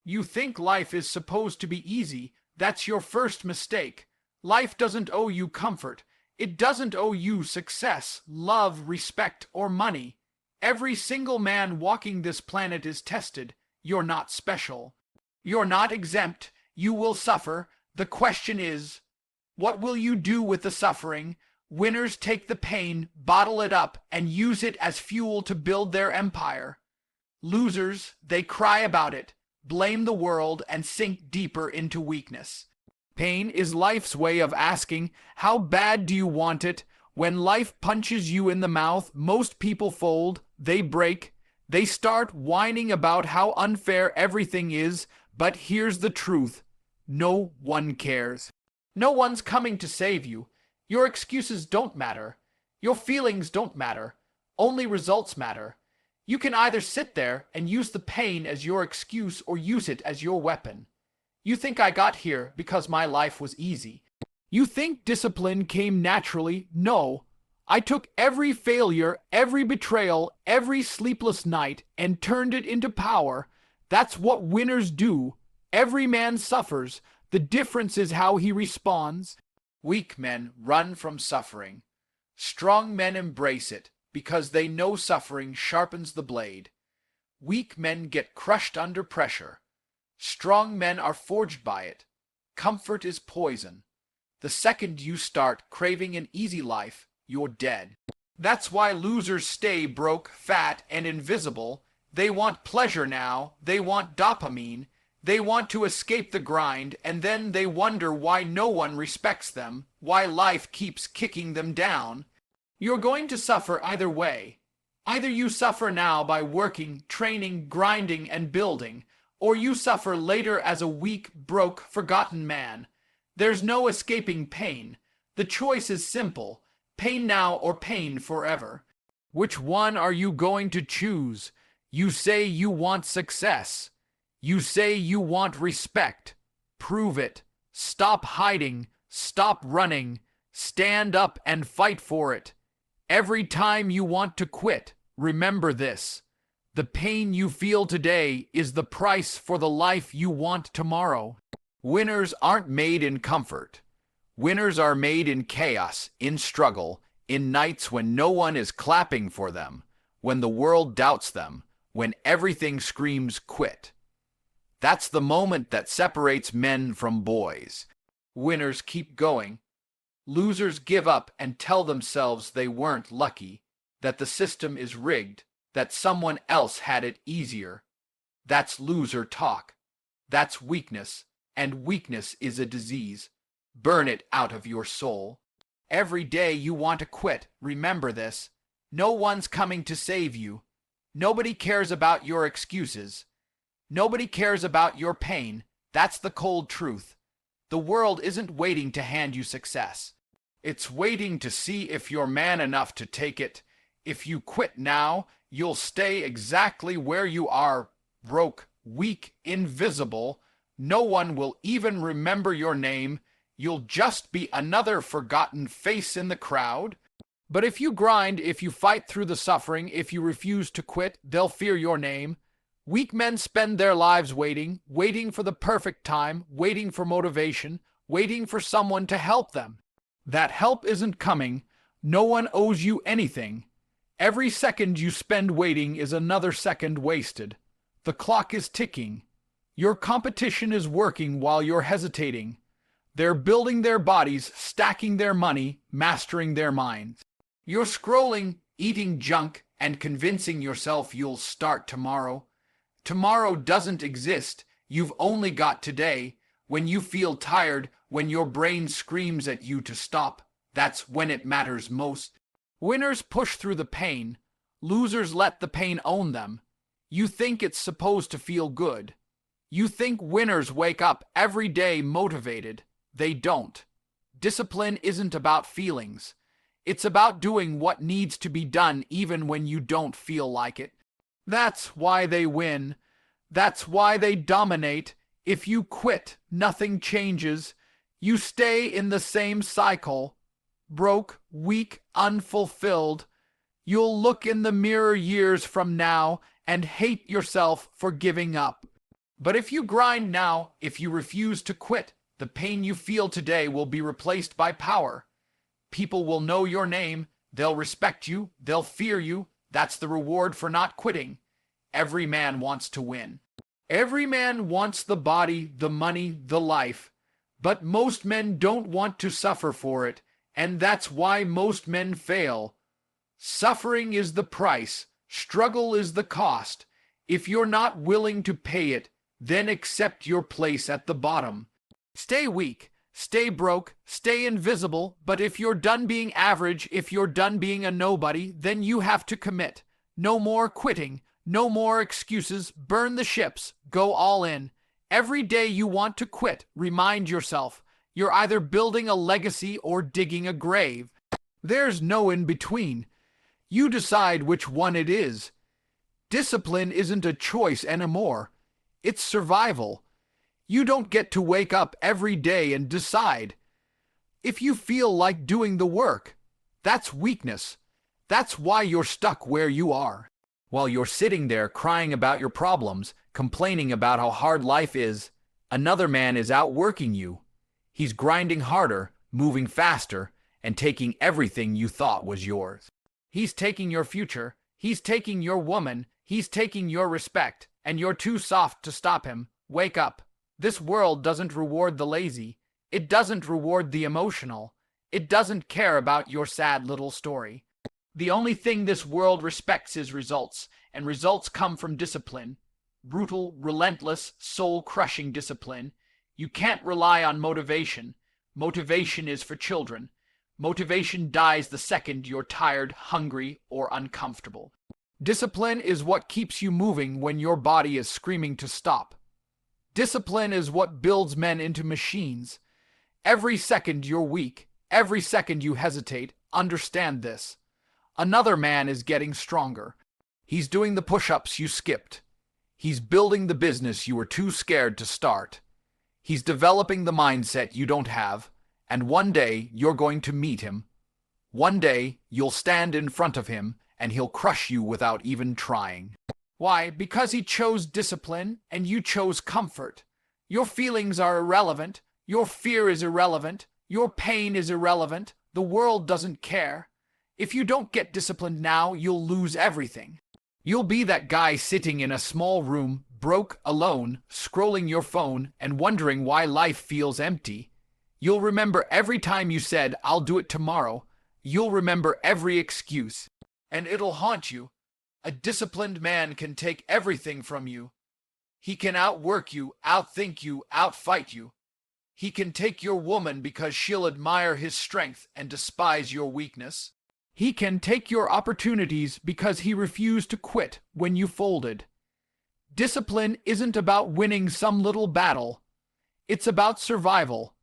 You think life is supposed to be easy. That's your first mistake. Life doesn't owe you comfort. It doesn't owe you success, love, respect, or money. Every single man walking this planet is tested. You're not special. You're not exempt. You will suffer. The question is, what will you do with the suffering? Winners take the pain, bottle it up, and use it as fuel to build their empire. Losers, they cry about it, blame the world, and sink deeper into weakness. Pain is life's way of asking, how bad do you want it? When life punches you in the mouth, most people fold, they break, they start whining about how unfair everything is, but here's the truth. No one cares. No one's coming to save you. Your excuses don't matter. Your feelings don't matter. Only results matter. You can either sit there and use the pain as your excuse or use it as your weapon. You think I got here because my life was easy. You think discipline came naturally. No. I took every failure, every betrayal, every sleepless night, and turned it into power. That's what winners do. Every man suffers. The difference is how he responds. Weak men run from suffering. Strong men embrace it because they know suffering sharpens the blade. Weak men get crushed under pressure. Strong men are forged by it. Comfort is poison. The second you start craving an easy life, you're dead. That's why losers stay broke, fat, and invisible. They want pleasure now. They want dopamine. They want to escape the grind, and then they wonder why no one respects them, why life keeps kicking them down. You're going to suffer either way. Either you suffer now by working, training, grinding, and building, or you suffer later as a weak, broke, forgotten man. There's no escaping pain. The choice is simple: pain now or pain forever. Which one are you going to choose? You say you want success. You say you want respect. Prove it. Stop hiding. Stop running. Stand up and fight for it. Every time you want to quit, remember this. The pain you feel today is the price for the life you want tomorrow. Winners aren't made in comfort. Winners are made in chaos, in struggle, in nights when no one is clapping for them, when the world doubts them, when everything screams quit. That's the moment that separates men from boys. Winners keep going. Losers give up and tell themselves they weren't lucky, that the system is rigged, that someone else had it easier. That's loser talk. That's weakness, and weakness is a disease. Burn it out of your soul. Every day you want to quit, remember this. No one's coming to save you. Nobody cares about your excuses. Nobody cares about your pain. That's the cold truth. The world isn't waiting to hand you success. It's waiting to see if you're man enough to take it. If you quit now, you'll stay exactly where you are, broke, weak, invisible. No one will even remember your name. You'll just be another forgotten face in the crowd. But if you grind, if you fight through the suffering, if you refuse to quit, they'll fear your name. Weak men spend their lives waiting, waiting for the perfect time, waiting for motivation, waiting for someone to help them. That help isn't coming. No one owes you anything. Every second you spend waiting is another second wasted. The clock is ticking. Your competition is working while you're hesitating. They're building their bodies, stacking their money, mastering their minds. You're scrolling, eating junk, and convincing yourself you'll start tomorrow. Tomorrow doesn't exist. You've only got today. When you feel tired, when your brain screams at you to stop, that's when it matters most. Winners push through the pain. Losers let the pain own them. You think it's supposed to feel good. You think winners wake up every day motivated. They don't. Discipline isn't about feelings. It's about doing what needs to be done even when you don't feel like it. That's why they win. That's why they dominate. If you quit, nothing changes. You stay in the same cycle. Broke, weak, unfulfilled. You'll look in the mirror years from now and hate yourself for giving up. But if you grind now, if you refuse to quit, the pain you feel today will be replaced by power. People will know your name, they'll respect you, they'll fear you. That's the reward for not quitting. Every man wants to win. Every man wants the body, the money, the life. But most men don't want to suffer for it, and that's why most men fail. Suffering is the price, struggle is the cost. If you're not willing to pay it, then accept your place at the bottom. Stay weak, stay broke, stay invisible, but if you're done being average, if you're done being a nobody, then you have to commit. No more quitting, no more excuses, burn the ships, go all in. Every day you want to quit, remind yourself, you're either building a legacy or digging a grave. There's no in between. You decide which one it is. Discipline isn't a choice anymore. It's survival. You don't get to wake up every day and decide. If you feel like doing the work, that's weakness. That's why you're stuck where you are. While you're sitting there crying about your problems, complaining about how hard life is, another man is outworking you. He's grinding harder, moving faster, and taking everything you thought was yours. He's taking your future, he's taking your woman, he's taking your respect, and you're too soft to stop him. Wake up. This world doesn't reward the lazy. It doesn't reward the emotional. It doesn't care about your sad little story. The only thing this world respects is results, and results come from discipline. Brutal, relentless, soul-crushing discipline. You can't rely on motivation. Motivation is for children. Motivation dies the second you're tired, hungry, or uncomfortable. Discipline is what keeps you moving when your body is screaming to stop. Discipline is what builds men into machines. Every second you're weak, every second you hesitate, understand this. Another man is getting stronger. He's doing the push-ups you skipped. He's building the business you were too scared to start. He's developing the mindset you don't have, and one day you're going to meet him. One day you'll stand in front of him, and he'll crush you without even trying. Why? Because he chose discipline, and you chose comfort. Your feelings are irrelevant. Your fear is irrelevant. Your pain is irrelevant. The world doesn't care. If you don't get disciplined now, you'll lose everything. You'll be that guy sitting in a small room, broke, alone, scrolling your phone, and wondering why life feels empty. You'll remember every time you said, "I'll do it tomorrow." You'll remember every excuse. And it'll haunt you. A disciplined man can take everything from you. He can outwork you, outthink you, outfight you. He can take your woman because she'll admire his strength and despise your weakness. He can take your opportunities because he refused to quit when you folded. Discipline isn't about winning some little battle. It's about survival.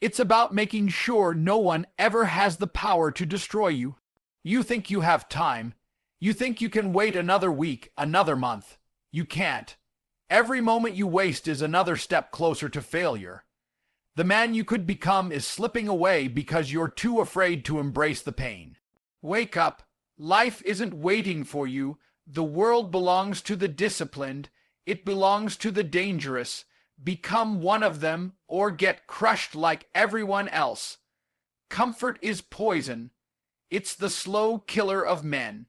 It's about making sure no one ever has the power to destroy you. You think you have time. You think you can wait another week, another month. You can't. Every moment you waste is another step closer to failure. The man you could become is slipping away because you're too afraid to embrace the pain. Wake up. Life isn't waiting for you. The world belongs to the disciplined. It belongs to the dangerous. Become one of them or get crushed like everyone else. Comfort is poison. It's the slow killer of men.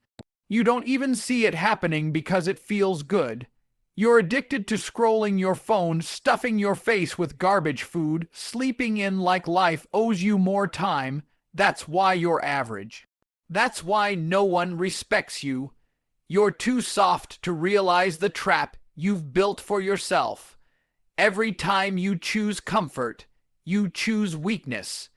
You don't even see it happening because it feels good. You're addicted to scrolling your phone, stuffing your face with garbage food, sleeping in like life owes you more time. That's why you're average. That's why no one respects you. You're too soft to realize the trap you've built for yourself. Every time you choose comfort, you choose weakness.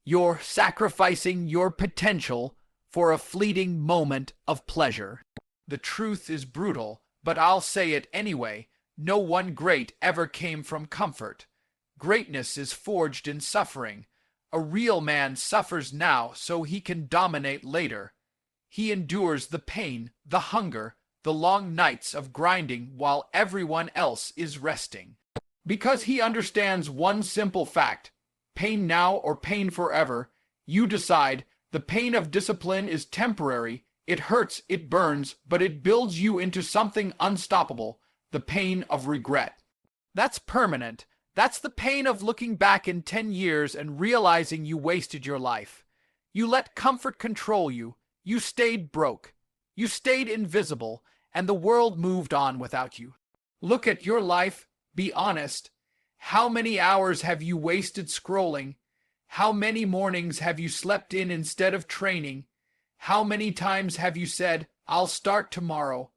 You're sacrificing your potential for a fleeting moment of pleasure. The truth is brutal, but I'll say it anyway. No one great ever came from comfort. Greatness is forged in suffering. A real man suffers now so he can dominate later. He endures the pain, the hunger, the long nights of grinding while everyone else is resting. Because he understands one simple fact: pain now or pain forever. You decide. The pain of discipline is temporary. It hurts, it burns, but it builds you into something unstoppable. The pain of regret. That's permanent. That's the pain of looking back in 10 years and realizing you wasted your life. You let comfort control you. You stayed broke. You stayed invisible, and the world moved on without you. Look at your life. Be honest. How many hours have you wasted scrolling? How many mornings have you slept in instead of training? How many times have you said, "I'll start tomorrow,"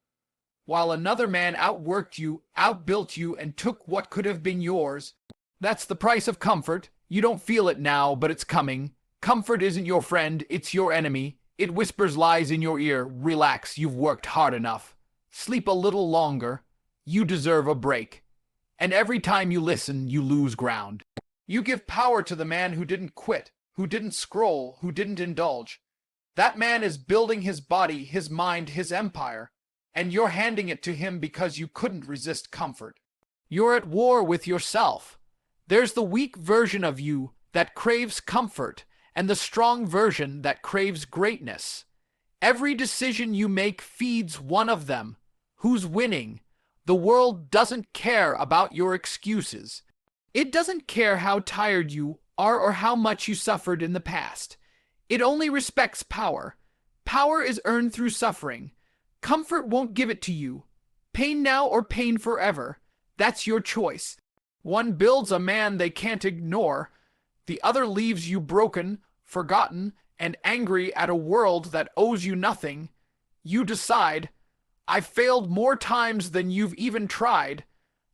while another man outworked you, outbuilt you, and took what could have been yours? That's the price of comfort. You don't feel it now, but it's coming. Comfort isn't your friend, it's your enemy. It whispers lies in your ear. Relax, you've worked hard enough. Sleep a little longer. You deserve a break. And every time you listen, you lose ground. You give power to the man who didn't quit, who didn't scroll, who didn't indulge. That man is building his body, his mind, his empire, and you're handing it to him because you couldn't resist comfort. You're at war with yourself. There's the weak version of you that craves comfort and the strong version that craves greatness. Every decision you make feeds one of them. Who's winning? The world doesn't care about your excuses. It doesn't care how tired you are or how much you suffered in the past. It only respects power. Power is earned through suffering. Comfort won't give it to you. Pain now or pain forever. That's your choice. One builds a man they can't ignore. The other leaves you broken, forgotten, and angry at a world that owes you nothing. You decide. I've failed more times than you've even tried.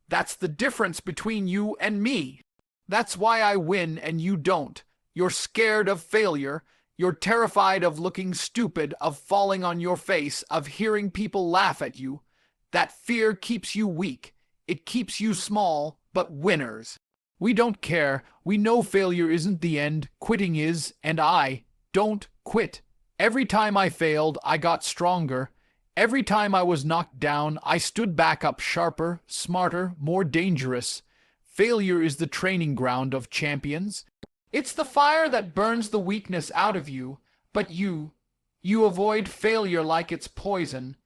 That's the difference between you and me. That's why I win and you don't. You're scared of failure. You're terrified of looking stupid, of falling on your face, of hearing people laugh at you. That fear keeps you weak. It keeps you small, but winners. We don't care. We know failure isn't the end. Quitting is, and I don't quit. Every time I failed, I got stronger. Every time I was knocked down, I stood back up sharper, smarter, more dangerous. Failure is the training ground of champions. It's the fire that burns the weakness out of you, but you avoid failure like it's poison.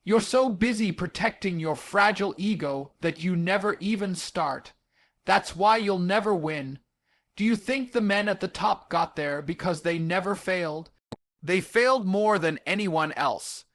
You're so busy protecting your fragile ego that you never even start. That's why you'll never win. Do you think the men at the top got there because they never failed? They failed more than anyone else.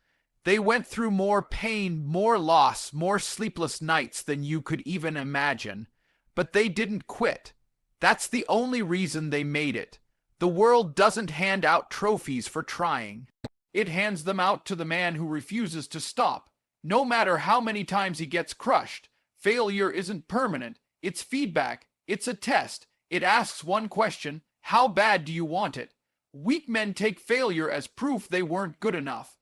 They went through more pain, more loss, more sleepless nights than you could even imagine. But they didn't quit. That's the only reason they made it. The world doesn't hand out trophies for trying. It hands them out to the man who refuses to stop. No matter how many times he gets crushed, failure isn't permanent. It's feedback. It's a test. It asks one question: how bad do you want it? Weak men take failure as proof they weren't good enough.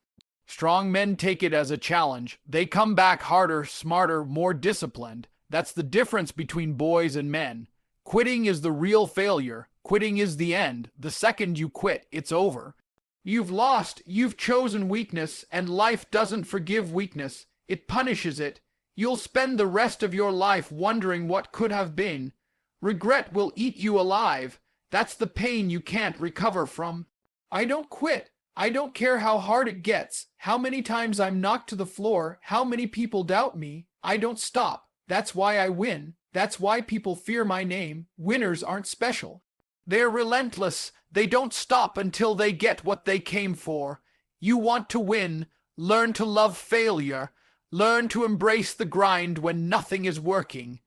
Strong men take it as a challenge. They come back harder, smarter, more disciplined. That's the difference between boys and men. Quitting is the real failure. Quitting is the end. The second you quit, it's over. You've lost. You've chosen weakness, and life doesn't forgive weakness. It punishes it. You'll spend the rest of your life wondering what could have been. Regret will eat you alive. That's the pain you can't recover from. I don't quit. I don't care how hard it gets, how many times I'm knocked to the floor, how many people doubt me. I don't stop. That's why I win. That's why people fear my name. Winners aren't special. They're relentless. They don't stop until they get what they came for. You want to win. Learn to love failure. Learn to embrace the grind when nothing is working.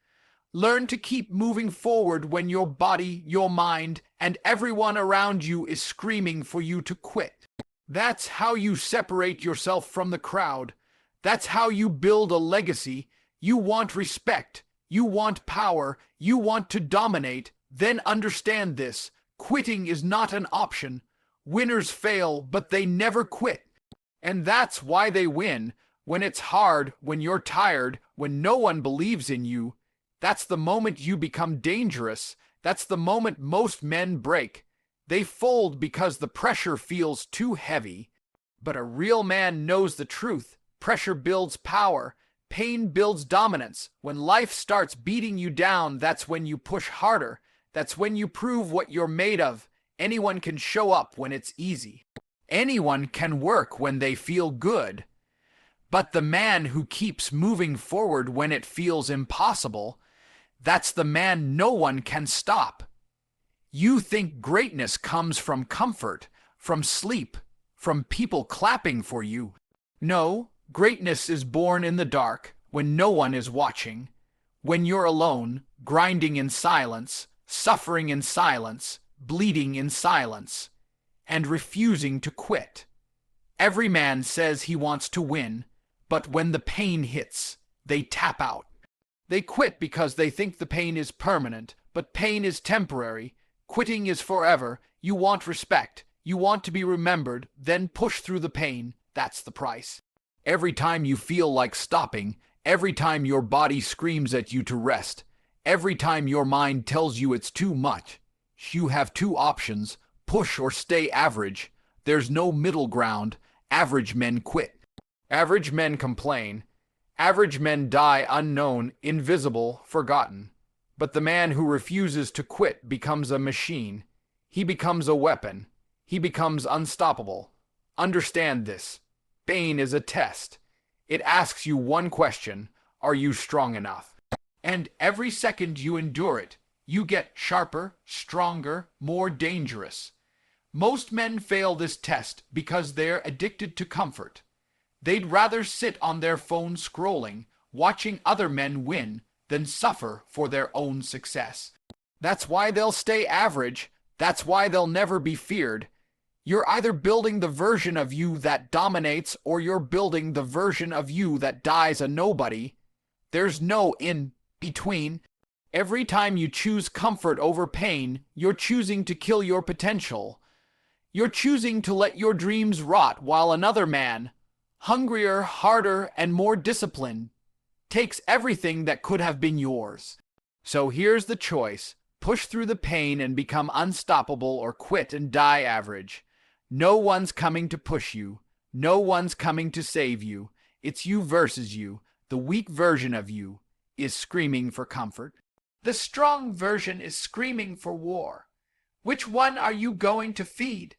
Learn to keep moving forward when your body, your mind, and everyone around you is screaming for you to quit. That's how you separate yourself from the crowd. That's how you build a legacy. You want respect. You want power. You want to dominate. Then understand this. Quitting is not an option. Winners fail, but they never quit. And that's why they win. When it's hard, when you're tired, when no one believes in you, that's the moment you become dangerous. That's the moment most men break. They fold because the pressure feels too heavy. But a real man knows the truth. Pressure builds power. Pain builds dominance. When life starts beating you down, that's when you push harder. That's when you prove what you're made of. Anyone can show up when it's easy. Anyone can work when they feel good. But the man who keeps moving forward when it feels impossible, That's the man no one can stop. You think greatness comes from comfort, from sleep, from people clapping for you. No, greatness is born in the dark, when no one is watching, when you're alone, grinding in silence, suffering in silence, bleeding in silence, and refusing to quit. Every man says he wants to win, but when the pain hits, they tap out. They quit because they think the pain is permanent, but pain is temporary. Quitting is forever. You want respect. You want to be remembered, then push through the pain. That's the price. Every time you feel like stopping, every time your body screams at you to rest, every time your mind tells you it's too much, you have two options: push or stay average. There's no middle ground. Average men quit. Average men complain. Average men die unknown, invisible, forgotten. But the man who refuses to quit becomes a machine. He becomes a weapon. He becomes unstoppable. Understand this. Pain is a test. It asks you one question: are you strong enough? And every second you endure it, you get sharper, stronger, more dangerous. Most men fail this test because they're addicted to comfort. They'd rather sit on their phone scrolling, watching other men win, than suffer for their own success. That's why they'll stay average. That's why they'll never be feared. You're either building the version of you that dominates, or you're building the version of you that dies a nobody. There's no in between. Every time you choose comfort over pain, you're choosing to kill your potential. You're choosing to let your dreams rot while another man, hungrier, harder, and more disciplined, takes everything that could have been yours. So here's the choice: push through the pain and become unstoppable, or quit and die average. No one's coming to push you. No one's coming to save you. It's you versus you. The weak version of you is screaming for comfort. The strong version is screaming for war. Which one are you going to feed?